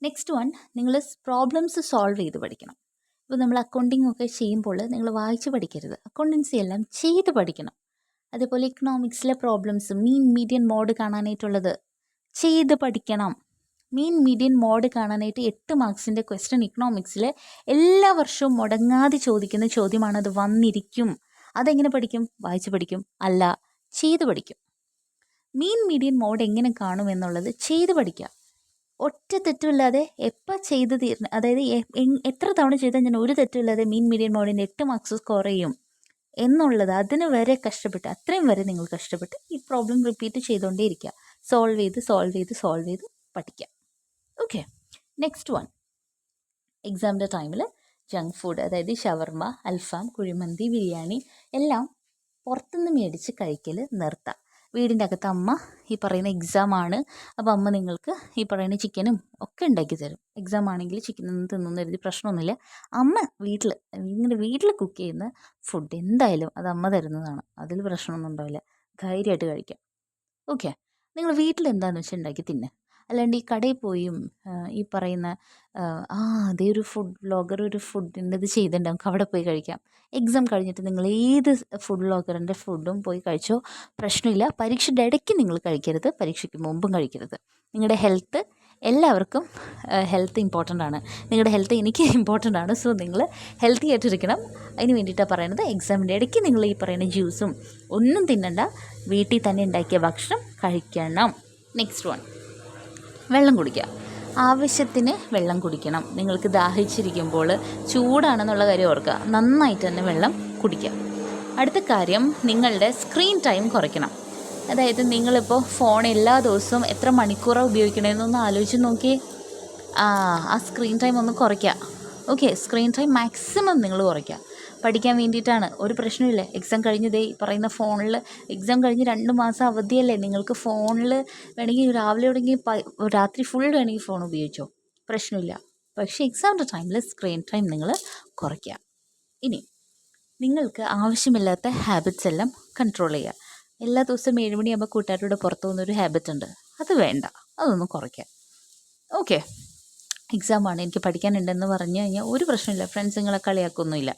നെക്സ്റ്റ് വൺ, നിങ്ങൾ പ്രോബ്ലംസ് സോൾവ് ചെയ്ത് പഠിക്കണം. ഇപ്പോൾ നമ്മൾ അക്കൗണ്ടിങ് ഒക്കെ ചെയ്യുമ്പോൾ നിങ്ങൾ വായിച്ച് പഠിക്കരുത്, അക്കൗണ്ടൻസി എല്ലാം ചെയ്ത് പഠിക്കണം. അതേപോലെ ഇക്കണോമിക്സിലെ പ്രോബ്ലംസ് മീൻ മീഡിയൻ മോഡ് കാണാനായിട്ടുള്ളത് ചെയ്ത് പഠിക്കണം. മീൻ മീഡിയൻ മോഡ് കാണാനായിട്ട് 8 മാർക്സിൻ്റെ ക്വസ്റ്റ്യൻ ഇക്കണോമിക്സിൽ എല്ലാ വർഷവും മുടങ്ങാതെ ചോദിക്കുന്ന ചോദ്യമാണ്, അത് വന്നിരിക്കും. അതെങ്ങനെ പഠിക്കും? വായിച്ച് പഠിക്കും, അല്ല ചെയ്ത് പഠിക്കും. മീൻ മീഡിയൻ മോഡ് എങ്ങനെ കാണും എന്നുള്ളത് ചെയ്ത് പഠിക്കുക. ഒറ്റ തെറ്റുമില്ലാതെ എപ്പോൾ ചെയ്ത് അതായത് എത്ര തവണ ചെയ്താൽ ഞാൻ ഒരു തെറ്റുമില്ലാതെ മീൻ മീഡിയൻ മോഡിൻ്റെ 8 മാർക്സ് സ്കോർ ചെയ്യും എന്നുള്ളത്, അതിന് വരെ കഷ്ടപ്പെട്ട്, അത്രയും വരെ നിങ്ങൾ കഷ്ടപ്പെട്ട് ഈ പ്രോബ്ലം റിപ്പീറ്റ് ചെയ്തുകൊണ്ടേയിരിക്കുക, സോൾവ് ചെയ്ത് പഠിക്കുക. ഓക്കെ, നെക്സ്റ്റ് വൺ, എക്സാമിൻ്റെ ടൈമിൽ ജങ്ക് ഫുഡ്, അതായത് ഷവർമ, അൽഫാം, കുഴിമന്തി, ബിരിയാണി എല്ലാം പുറത്തുനിന്ന് മേടിച്ച് കഴിക്കൽ നിർത്താം. വീടിൻ്റെ അകത്ത് അമ്മ ഈ പറയുന്ന എക്സാമാണ്, അപ്പോൾ അമ്മ നിങ്ങൾക്ക് ഈ പറയുന്ന ചിക്കനും ഒക്കെ ഉണ്ടാക്കി തരും. എക്സാം ആണെങ്കിൽ ചിക്കനൊന്നും തിന്നൊന്നും കരുതി പ്രശ്നമൊന്നുമില്ല. അമ്മ നിങ്ങളുടെ വീട്ടിൽ കുക്ക് ചെയ്യുന്ന ഫുഡ് എന്തായാലും അത് അമ്മ തരുന്നതാണ്, അതിൽ പ്രശ്നമൊന്നും ഉണ്ടാവില്ല, ധൈര്യമായിട്ട് കഴിക്കാം. ഓക്കെ, നിങ്ങൾ വീട്ടിൽ എന്താണെന്ന് വെച്ചാൽ ഉണ്ടാക്കി തിന്നുക. അല്ലാണ്ട് ഈ കടയിൽ പോയും ഈ പറയുന്ന അതേ ഒരു ഫുഡ് വ്ളോഗർ ഒരു ഫുഡിൻ്റെ ഇത് ചെയ്തിട്ടുണ്ട്, നമുക്ക് അവിടെ പോയി കഴിക്കാം. എക്സാം കഴിഞ്ഞിട്ട് നിങ്ങൾ ഏത് ഫുഡ് വ്ളോഗറിൻ്റെ ഫുഡും പോയി കഴിച്ചോ, പ്രശ്നമില്ല. പരീക്ഷയുടെ ഇടയ്ക്ക് നിങ്ങൾ കഴിക്കരുത്, പരീക്ഷയ്ക്ക് മുമ്പും കഴിക്കരുത്. നിങ്ങളുടെ ഹെൽത്ത്, എല്ലാവർക്കും ഹെൽത്ത് ഇമ്പോർട്ടൻ്റ് ആണ്, നിങ്ങളുടെ ഹെൽത്ത് എനിക്ക് ഇമ്പോർട്ടൻ്റ് ആണ്. സോ നിങ്ങൾ ഹെൽത്തി ആയിട്ടിരിക്കണം. അതിന് വേണ്ടിയിട്ടാണ് പറയുന്നത്, എക്സാമിൻ്റെ ഇടയ്ക്ക് നിങ്ങൾ ഈ പറയുന്ന ജ്യൂസും ഒന്നും തിന്നണ്ട, വീട്ടിൽ തന്നെ ഉണ്ടാക്കിയ ഭക്ഷണം കഴിക്കണം. നെക്സ്റ്റ് വൺ, വെള്ളം കുടിക്കുക. ആവശ്യത്തിന് വെള്ളം കുടിക്കണം. നിങ്ങൾക്ക് ദാഹിച്ചിരിക്കുമ്പോൾ ചൂടാണെന്നുള്ള കാര്യം ഓർക്കുക, നന്നായിട്ട് തന്നെ വെള്ളം കുടിക്കുക. അടുത്ത കാര്യം, നിങ്ങളുടെ സ്ക്രീൻ ടൈം കുറയ്ക്കണം. അതായത് നിങ്ങളിപ്പോൾ ഫോൺ എല്ലാ ദിവസവും എത്ര മണിക്കൂറാണ് ഉപയോഗിക്കണമെന്നൊന്ന് ആലോചിച്ച് നോക്കിയേ. ആ സ്ക്രീൻ ടൈം ഒന്ന് കുറയ്ക്കുക. ഓക്കെ, സ്ക്രീൻ ടൈം മാക്സിമം നിങ്ങൾ കുറയ്ക്കുക. പഠിക്കാൻ വേണ്ടിയിട്ടാണ്, ഒരു പ്രശ്നമില്ല. എക്സാം കഴിഞ്ഞ് പറയുന്ന ഫോണിൽ, എക്സാം കഴിഞ്ഞ് 2 മാസം അവധിയല്ലേ, നിങ്ങൾക്ക് ഫോണിൽ വേണമെങ്കിൽ രാവിലെ തുടങ്ങി രാത്രി ഫുൾ വേണമെങ്കിൽ ഫോൺ ഉപയോഗിച്ചോ, പ്രശ്നമില്ല. പക്ഷേ എക്സാമിൻ്റെ ടൈമിൽ സ്ക്രീൻ ടൈം നിങ്ങൾ കുറയ്ക്കുക. ഇനി നിങ്ങൾക്ക് ആവശ്യമില്ലാത്ത ഹാബിറ്റ്സ് എല്ലാം കൺട്രോൾ ചെയ്യുക. എല്ലാ ദിവസവും 7 മണിയാകുമ്പോൾ കൂട്ടുകാരുടെ പുറത്തു പോകുന്നൊരു ഹാബിറ്റ് ഉണ്ട്, അത് വേണ്ട, അതൊന്ന് കുറയ്ക്കുക. ഓക്കെ, എക്സാമാണ്, എനിക്ക് പഠിക്കാനുണ്ടെന്ന് പറഞ്ഞു കഴിഞ്ഞാൽ ഒരു പ്രശ്നമില്ല, ഫ്രണ്ട്സ് നിങ്ങളെ കളിയാക്കൊന്നുമില്ല.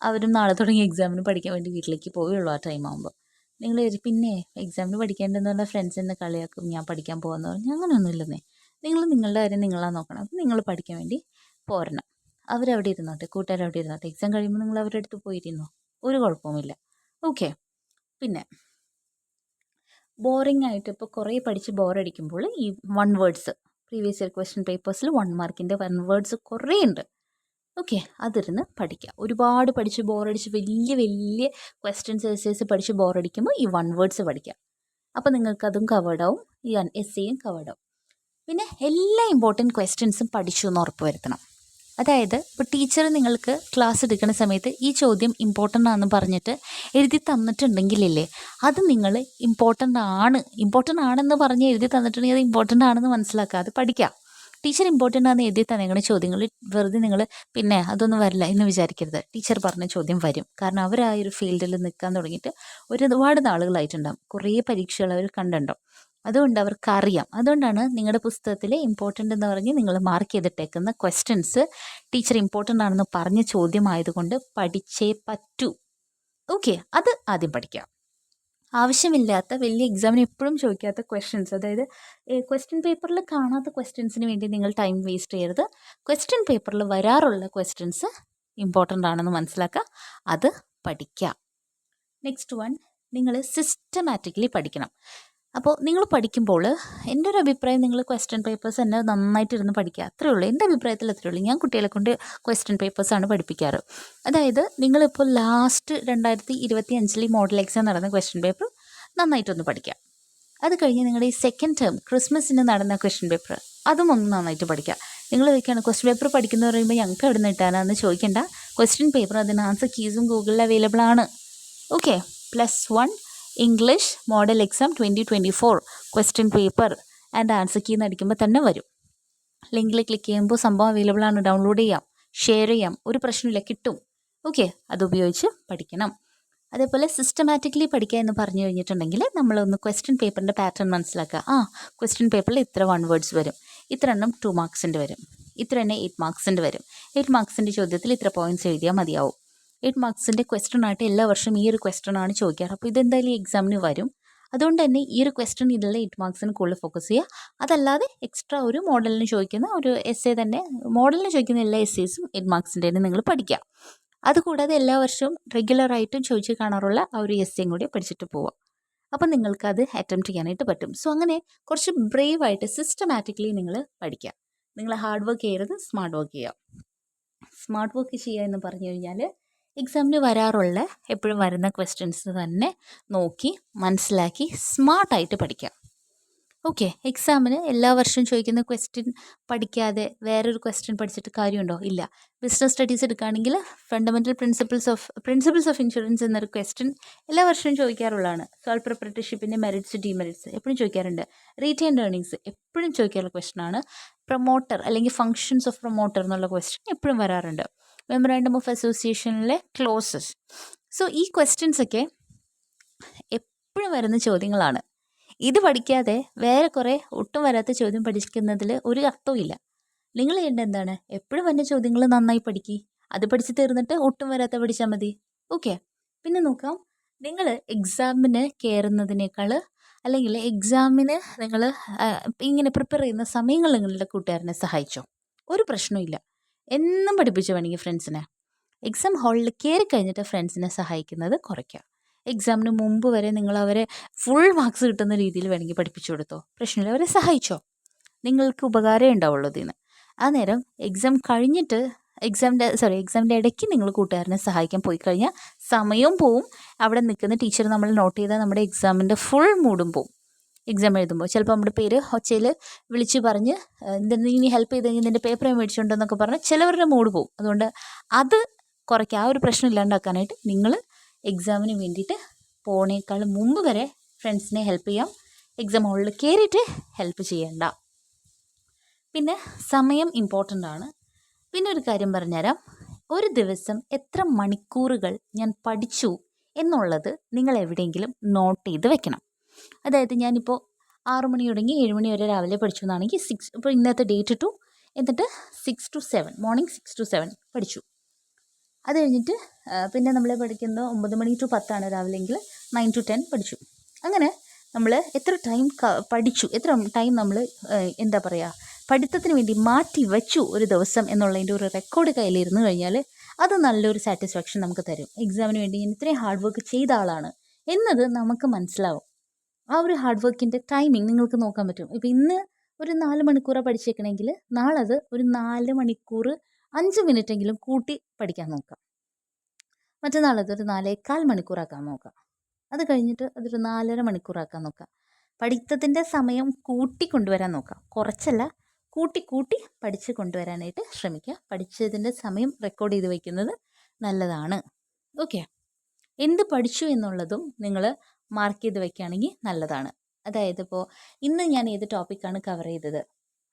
അവരും നാളെ തുടങ്ങി എക്സാമിന് പഠിക്കാൻ വേണ്ടി വീട്ടിലേക്ക് പോവുകയുള്ളൂ ആ ടൈം ആകുമ്പോൾ. നിങ്ങൾ പിന്നെ എക്സാമിന് പഠിക്കേണ്ടതെന്ന് പറഞ്ഞാൽ ഫ്രണ്ട്സ് എന്നെ കളിയാക്കും, ഞാൻ പഠിക്കാൻ പോകാമെന്ന് പറഞ്ഞാൽ അങ്ങനെയൊന്നുമില്ലെന്നേ. നിങ്ങൾ നിങ്ങളുടെ കാര്യം നിങ്ങളാണ് നോക്കണം. അപ്പം നിങ്ങൾ പഠിക്കാൻ വേണ്ടി പോരണം. അവരവിടെ ഇരുന്നോട്ടെ, കൂട്ടുകാരവിടെ ഇരുന്നോട്ടെ. എക്സാം കഴിയുമ്പോൾ നിങ്ങൾ അവരുടെ അടുത്ത് പോയിരുന്നോ, ഒരു കുഴപ്പവുമില്ല. ഓക്കെ, പിന്നെ ബോറിംഗ് ആയിട്ട് ഇപ്പോൾ കുറേ പഠിച്ച് ബോറടിക്കുമ്പോൾ ഈ 1 വേർഡ്സ്, പ്രീവിയസ് ഇയർ ക്വസ്റ്റ്യൻ പേപ്പേഴ്സിൽ 1 മാർക്കിൻ്റെ 1 വേർഡ്സ് കുറേ ഉണ്ട്. ഓക്കെ, അതിരുന്ന് പഠിക്കുക. ഒരുപാട് പഠിച്ച് ബോറടിച്ച് വലിയ ക്വസ്റ്റ്യൻസ് എസ്സേസ് പഠിച്ച് ബോറടിക്കുമ്പോൾ ഈ 1 വേർഡ്സ് പഠിക്കുക. അപ്പോൾ നിങ്ങൾക്കതും കവേർഡാവും, ഈ എസ്സേയും കവേർഡാവും. പിന്നെ എല്ലാ ഇമ്പോർട്ടൻറ്റ് ക്വസ്റ്റ്യൻസും പഠിച്ചു എന്ന് ഉറപ്പ് വരുത്തണം. അതായത് ഇപ്പോൾ ടീച്ചർ നിങ്ങൾക്ക് ക്ലാസ് എടുക്കുന്ന സമയത്ത് ഈ ചോദ്യം ഇമ്പോർട്ടൻ്റ് ആണെന്ന് പറഞ്ഞിട്ട് എഴുതി തന്നിട്ടുണ്ടെങ്കിലല്ലേ അത് നിങ്ങൾ ഇമ്പോർട്ടൻ്റ് ആണെന്ന് പറഞ്ഞ് എഴുതി തന്നിട്ടുണ്ടെങ്കിൽ അത് ഇമ്പോർട്ടൻ്റ് ആണെന്ന് മനസ്സിലാക്കുക, അത് പഠിക്കുക. ടീച്ചർ ഇമ്പോർട്ടൻ്റ് ആണെന്ന് എഴുതി തന്നേക്കുന്ന ചോദ്യങ്ങൾ വെറുതെ നിങ്ങൾ പിന്നെ അതൊന്നും വരില്ല എന്ന് വിചാരിക്കരുത്. ടീച്ചർ പറഞ്ഞ ചോദ്യം വരും. കാരണം അവർ ആ ഒരു ഫീൽഡിൽ നിൽക്കാൻ തുടങ്ങിയിട്ട് ഒരുപാട് നാളുകളായിട്ടുണ്ടാകും. കുറേ പരീക്ഷകൾ അവർ കണ്ടുണ്ടാവും. അതുകൊണ്ട് അവർക്കറിയാം. അതുകൊണ്ടാണ് നിങ്ങളുടെ പുസ്തകത്തിൽ ഇമ്പോർട്ടൻ്റ് എന്ന് പറഞ്ഞ് നിങ്ങൾ മാർക്ക് ചെയ്തിട്ടേക്കുന്ന ക്വസ്റ്റ്യൻസ് ടീച്ചർ ഇമ്പോർട്ടൻ്റ് ആണെന്ന് പറഞ്ഞ ചോദ്യമായതുകൊണ്ട് പഠിച്ചേ പറ്റൂ. ഓക്കെ, അത് ആദ്യം പഠിക്കാം. ആവശ്യമില്ലാത്ത വലിയ എക്സാമിന് എപ്പോഴും ചോദിക്കാത്ത ക്വസ്റ്റ്യൻസ്, അതായത് ക്വസ്റ്റ്യൻ പേപ്പറിൽ കാണാത്ത ക്വസ്റ്റ്യൻസിന് വേണ്ടി നിങ്ങൾ ടൈം വേസ്റ്റ് ചെയ്യരുത്. ക്വസ്റ്റ്യൻ പേപ്പറിൽ വരാറുള്ള ക്വസ്റ്റ്യൻസ് ഇമ്പോർട്ടൻ്റ് ആണെന്ന് മനസ്സിലാക്കുക, അത് പഠിക്കുക. നെക്സ്റ്റ് വൺ, നിങ്ങൾ സിസ്റ്റമാറ്റിക്കലി പഠിക്കണം. അപ്പോൾ നിങ്ങൾ പഠിക്കുമ്പോൾ എൻ്റെ ഒരു അഭിപ്രായം, നിങ്ങൾ ക്വസ്റ്റ്യൻ പേപ്പേഴ്സ് തന്നെ നന്നായിട്ടിരുന്ന് പഠിക്കുക, അത്രയേ ഉള്ളൂ. എൻ്റെ അഭിപ്രായത്തിൽ അത്രയേ ഉള്ളൂ. ഞാൻ കുട്ടികളെ കൊണ്ട് ക്വസ്റ്റ്യൻ പേപ്പേഴ്സാണ് പഠിപ്പിക്കാറ്. അതായത് നിങ്ങളിപ്പോൾ ലാസ്റ്റ് 2025 മോഡൽ എക്സാം നടന്ന ക്വസ്റ്റ്യൻ പേപ്പർ നന്നായിട്ടൊന്ന് പഠിക്കുക. അത് കഴിഞ്ഞ് നിങ്ങളുടെ ഈ സെക്കൻഡ് ടേം ക്രിസ്മസിന് നടന്ന ക്വസ്റ്റ്യൻ പേപ്പർ അതും ഒന്ന് നന്നായിട്ട് പഠിക്കുക. നിങ്ങൾ ചോദിക്കുകയാണ് ക്വസ്റ്റ്യൻ പേപ്പർ പഠിക്കുന്നത് പറയുമ്പോൾ ഞങ്ങൾക്ക് എവിടെ നിന്ന് കിട്ടാനാന്ന് ചോദിക്കേണ്ട. ക്വസ്റ്റ്യൻ പേപ്പർ അതിന് ആൻസർ കീസും ഗൂഗിളിൽ അവൈലബിൾ ആണ്. Okay, +1 English model exam 2024 question paper and answer key എന്ന് അടിക്കുമ്പോൾ തന്നെ വരും. ലിങ്കിൽ ക്ലിക്ക് ചെയ്യുമ്പോൾ സംഭവം അവൈലബിൾ ആണ്. ഡൗൺലോഡ് ചെയ്യാം, ഷെയർ ചെയ്യാം, ഒരു പ്രശ്നമില്ല, കിട്ടും. ഓക്കെ, അതുപയോഗിച്ച് പഠിക്കണം. അതേപോലെ സിസ്റ്റമാറ്റിക്കലി പഠിക്കുക എന്ന് പറഞ്ഞു കഴിഞ്ഞിട്ടുണ്ടെങ്കിൽ നമ്മളൊന്ന് ക്വസ്റ്റ്യൻ പേപ്പറിൻ്റെ പാറ്റേൺ മനസ്സിലാക്കുക. ക്വസ്റ്റ്യൻ പേപ്പറിൽ ഇത്ര 1 വേർഡ്സ് വരും, ഇത്ര എണ്ണം 2 മാർക്സിൻ്റെ വരും, ഇത്ര എണ്ണം 8 മാർക്സിൻ്റെ വരും. 8 മാർക്സിൻ്റെ ചോദ്യത്തിൽ ഇത്ര പോയിൻറ്റ്സ് എഴുതിയാൽ മതിയാവും. 8 മാർക്സിൻ്റെ ക്വസ്റ്റ്യൻ ആയിട്ട് എല്ലാ വർഷവും ഈ ഒരു ക്വസ്റ്റ്യൻ ആണ് ചോദിക്കാറ്. അപ്പോൾ ഇതെന്തായാലും ഈ എക്സാമിന് വരും. അതുകൊണ്ട് തന്നെ ഈ ഒരു ക്വസ്റ്റ്യൻ ഇതിലുള്ള 8 മാർക്സിന് കൂടുതൽ ഫോക്കസ് ചെയ്യുക. അതല്ലാതെ എക്സ്ട്രാ ഒരു മോഡലിന് ചോദിക്കുന്ന ഒരു എസ്സേ തന്നെ, മോഡലിന് ചോദിക്കുന്ന എല്ലാ എസ്സേസും 8 മാർക്സിൻ്റെ തന്നെ നിങ്ങൾ പഠിക്കുക. അതുകൂടാതെ എല്ലാ വർഷവും റെഗുലറായിട്ടും ചോദിച്ച് കാണാറുള്ള ആ ഒരു എസ്സേയും കൂടി പഠിച്ചിട്ട് പോവുക. അപ്പം നിങ്ങൾക്കത് അറ്റംപ്റ്റ് ചെയ്യാനായിട്ട് പറ്റും. സോ അങ്ങനെ കുറച്ച് ബ്രേവായിട്ട് സിസ്റ്റമാറ്റിക്കലി നിങ്ങൾ പഠിക്കുക. നിങ്ങൾ ഹാർഡ് വർക്ക് ചെയ്യരുത്, സ്മാർട്ട് വർക്ക് ചെയ്യുക. സ്മാർട്ട് വർക്ക് ചെയ്യുക എന്ന് പറഞ്ഞു കഴിഞ്ഞാൽ എക്സാമിന് വരാറുള്ള എപ്പോഴും വരുന്ന ക്വസ്റ്റ്യൻസ് തന്നെ നോക്കി മനസ്സിലാക്കി സ്മാർട്ടായിട്ട് പഠിക്കുക. ഓക്കെ, എക്സാമിന് എല്ലാ വർഷവും ചോദിക്കുന്ന ക്വസ്റ്റ്യൻ പഠിക്കാതെ വേറൊരു ക്വസ്റ്റ്യൻ പഠിച്ചിട്ട് കാര്യമുണ്ടോ? ഇല്ല. ബിസിനസ് സ്റ്റഡീസ് എടുക്കുകയാണെങ്കിൽ ഫണ്ടമെൻ്റൽ പ്രിൻസിപ്പിൾസ് ഓഫ് ഇൻഷുറൻസ് എന്നൊരു ക്വസ്റ്റ്യൻ എല്ലാ വർഷവും ചോദിക്കാറുള്ളതാണ്. സോൾ പ്രൊപ്രൈറ്റർഷിപ്പിൻ്റെ മെറിറ്റ്സ് ഡിമെറിറ്റ്സ് എപ്പോഴും ചോദിക്കാറുണ്ട്. റീറ്റെയിൻഡ് ഏർണിങ്സ് എപ്പോഴും ചോദിക്കാറുള്ള ക്വസ്റ്റ്യനാണ്. പ്രൊമോട്ടർ അല്ലെങ്കിൽ ഫങ്ഷൻസ് ഓഫ് പ്രൊമോട്ടർ എന്നുള്ള ക്വസ്റ്റ്യൻ എപ്പോഴും വരാറുണ്ട്. മെമ്മറാണ്ടം ഓഫ് അസോസിയേഷനിലെ ക്ലോസസ്. സോ ഈ ക്വസ്റ്റ്യൻസൊക്കെ എപ്പോഴും വരുന്ന ചോദ്യങ്ങളാണ്. ഇത് പഠിക്കാതെ വേറെ കുറേ ഒട്ടും വരാത്ത ചോദ്യം പഠിക്കുന്നതിൽ ഒരു അർത്ഥവും ഇല്ല. നിങ്ങൾ ചെയ്യേണ്ടത് എന്താണ്? എപ്പോഴും വരുന്ന ചോദ്യങ്ങൾ നന്നായി പഠിക്കുക. അത് പഠിച്ച് തീർന്നിട്ട് ഒട്ടും വരാത്ത പഠിച്ചാൽ മതി. ഓക്കെ, പിന്നെ നോക്കാം. നിങ്ങൾ എക്സാമിന് കയറുന്നതിനേക്കാൾ അല്ലെങ്കിൽ എക്സാമിന് നിങ്ങൾ ഇങ്ങനെ പ്രിപ്പയർ ചെയ്യുന്ന സമയങ്ങൾ നിങ്ങളുടെ കൂട്ടുകാരനെ സഹായിച്ചോ? ഒരു പ്രശ്നവും. എന്നും പഠിപ്പിച്ചു വേണമെങ്കിൽ ഫ്രണ്ട്സിനെ. എക്സാം ഹാളിൽ കയറി കഴിഞ്ഞിട്ട് ഫ്രണ്ട്സിനെ സഹായിക്കുന്നത് കുറയ്ക്കുക. എക്സാമിന് മുമ്പ് വരെ നിങ്ങൾ അവരെ ഫുൾ മാർക്സ് കിട്ടുന്ന രീതിയിൽ വേണമെങ്കിൽ പഠിപ്പിച്ചു കൊടുത്തോ, പ്രശ്നമില്ല. അവരെ സഹായിച്ചോ, നിങ്ങൾക്ക് ഉപകാരമേ ഉണ്ടാവുള്ളൂ ഇതിന്. ആ നേരം എക്സാം കഴിഞ്ഞിട്ട് എക്സാമിൻ്റെ ഇടയ്ക്ക് നിങ്ങൾ കൂട്ടുകാരനെ സഹായിക്കാൻ പോയി കഴിഞ്ഞാൽ സമയവും പോവും, അവിടെ നിൽക്കുന്ന ടീച്ചർ നമ്മൾ നോട്ട് ചെയ്താൽ നമ്മുടെ എക്സാമിൻ്റെ ഫുൾ മൂഡും പോവും. എക്സാം എഴുതുമ്പോൾ ചിലപ്പോൾ നമ്മുടെ പേര് ഒച്ചയിൽ വിളിച്ച് പറഞ്ഞ് എന്തെങ്കിലും ഇനി ഹെൽപ്പ് ചെയ്ത് കഴിഞ്ഞാൽ നിൻ്റെ പേപ്പർ മേടിച്ചുകൊണ്ടെന്നൊക്കെ പറഞ്ഞ് ചിലവരുടെ മൂഡ് പോവും. അതുകൊണ്ട് അത് കുറയ്ക്കുക. ആ ഒരു പ്രശ്നം ഇല്ലാണ്ടാക്കാനായിട്ട് നിങ്ങൾ എക്സാമിന് വേണ്ടിയിട്ട് പോണേക്കാൾ മുമ്പ് വരെ ഫ്രണ്ട്സിനെ ഹെൽപ്പ് ചെയ്യാം. എക്സാം ഹാളിൽ കയറിയിട്ട് ഹെൽപ്പ് ചെയ്യേണ്ട. പിന്നെ സമയം ഇമ്പോർട്ടൻ്റ് ആണ്. പിന്നെ ഒരു കാര്യം പറഞ്ഞുതരാം. ഒരു ദിവസം എത്ര മണിക്കൂറുകൾ ഞാൻ പഠിച്ചു എന്നുള്ളത് നിങ്ങൾ എവിടെയെങ്കിലും നോട്ട് ചെയ്ത് വെക്കണം. അതായത് ഞാനിപ്പോൾ 6 മണി തുടങ്ങി 7 മണി വരെ രാവിലെ പഠിച്ചു എന്നാണെങ്കിൽ ഇപ്പോൾ ഇന്നത്തെ ഡേറ്റ് ടു എന്നിട്ട് 6 to 7 മോർണിംഗ് 6 to 7 പഠിച്ചു. അത് കഴിഞ്ഞിട്ട് പിന്നെ നമ്മൾ പഠിക്കുന്നത് 9 മണി to 10 രാവിലെങ്കിൽ 9 to 10 പഠിച്ചു. അങ്ങനെ നമ്മൾ എത്ര ടൈം പഠിച്ചു, എത്ര ടൈം നമ്മൾ എന്താ പറയുക പഠിത്തത്തിന് വേണ്ടി മാറ്റി വെച്ചു ഒരു ദിവസം എന്നുള്ളതിൻ്റെ ഒരു റെക്കോർഡ് കയ്യിലിരുന്ന് കഴിഞ്ഞാൽ അത് നല്ലൊരു സാറ്റിസ്ഫാക്ഷൻ നമുക്ക് തരും. എക്സാമിന് വേണ്ടി ഞാൻ ഇത്രയും ഹാർഡ് വർക്ക് ചെയ്ത ആളാണ് എന്നത് നമുക്ക് മനസ്സിലാവും. ആ ഒരു ഹാർഡ് വർക്കിൻ്റെ ടൈമിങ് നിങ്ങൾക്ക് നോക്കാൻ പറ്റും. ഇപ്പോൾ ഇന്ന് ഒരു 4 മണിക്കൂറാണ് പഠിച്ചേക്കണമെങ്കിൽ നാളെ അത് ഒരു 4 മണിക്കൂർ 5 മിനിറ്റെങ്കിലും കൂട്ടി പഠിക്കാൻ നോക്കാം. മറ്റന്നാൾ അതൊരു 4.25 മണിക്കൂറാക്കാൻ നോക്കാം. അത് കഴിഞ്ഞിട്ട് അതൊരു 4.5 മണിക്കൂറാക്കാൻ നോക്കാം. പഠിത്തത്തിൻ്റെ സമയം കൂട്ടി കൊണ്ടുവരാൻ നോക്കാം. കുറച്ചല്ല, കൂട്ടി പഠിച്ച് കൊണ്ടുവരാനായിട്ട് ശ്രമിക്കുക. പഠിച്ചതിൻ്റെ സമയം റെക്കോർഡ് ചെയ്ത് വയ്ക്കുന്നത് നല്ലതാണ്. ഓക്കെ, എന്ത് പഠിച്ചു എന്നുള്ളതും നിങ്ങൾ മാർക്ക് ചെയ്ത് വയ്ക്കുകയാണെങ്കിൽ നല്ലതാണ്. അതായത് ഇപ്പോൾ ഇന്ന് ഞാൻ ഏത് ടോപ്പിക്കാണ് കവർ ചെയ്തത്,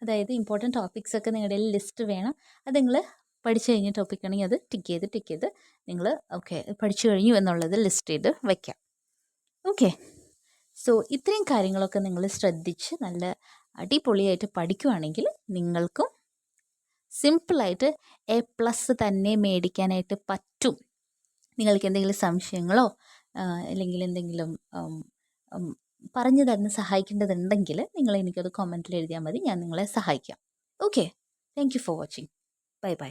അതായത് ഇമ്പോർട്ടൻറ്റ് ടോപ്പിക്സ് ഒക്കെ നിങ്ങളുടെ ലിസ്റ്റ് വേണം. അത് നിങ്ങൾ പഠിച്ചു കഴിഞ്ഞ ടോപ്പിക് ആണെങ്കിൽ അത് ടിക്ക് ചെയ്ത് നിങ്ങൾ ഓക്കെ പഠിച്ചു കഴിഞ്ഞു എന്നുള്ളത് ലിസ്റ്റ് ചെയ്ത് വയ്ക്കാം. ഓക്കെ, സോ ഇത്രയും കാര്യങ്ങളൊക്കെ നിങ്ങൾ ശ്രദ്ധിച്ച് നല്ല അടിപൊളിയായിട്ട് പഠിക്കുകയാണെങ്കിൽ നിങ്ങൾക്കും സിമ്പിളായിട്ട് A+ തന്നെ മേടിക്കാനായിട്ട് പറ്റും. നിങ്ങൾക്ക് എന്തെങ്കിലും സംശയങ്ങളോ അല്ലെങ്കിൽ എന്തെങ്കിലും പറഞ്ഞു തരുന്ന സഹായിക്കേണ്ടതുണ്ടെങ്കിൽ നിങ്ങൾ എനിക്കത് കമൻറ്റിൽ എഴുതിയാൽ മതി, ഞാൻ നിങ്ങളെ സഹായിക്കാം. Okay, thank you for watching. Bye bye.